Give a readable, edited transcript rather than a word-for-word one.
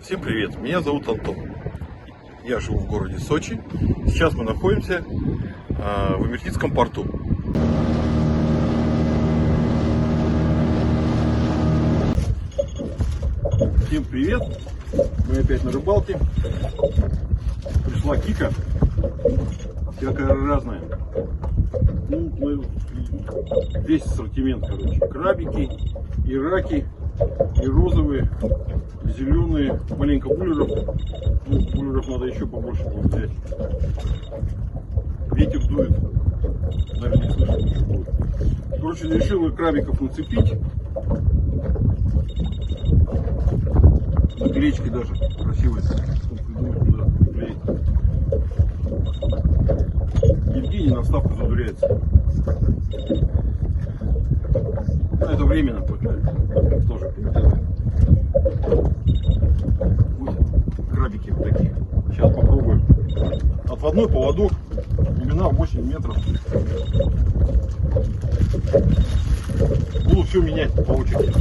Всем привет, меня зовут Антон. Я живу в городе Сочи. Сейчас мы находимся в Омертинском порту. Всем привет, мы опять на рыбалке. Пришла Кика, всякая разная. Ну, весь ассортимент, короче. Крабики, и раки, и розовые, и зеленые, маленько буллеров. Ну, буллеров надо еще побольше будет взять. Ветер дует, даже не слышно, что будет. Короче, решил крабиков нацепить. Наклеечки даже красивые. Евгений на ставку задуряется. Ну, это временно только. Тоже крабики вот такие. Сейчас попробуем. Отводной поводок. Глубина 8 метров. Буду все менять по очереди.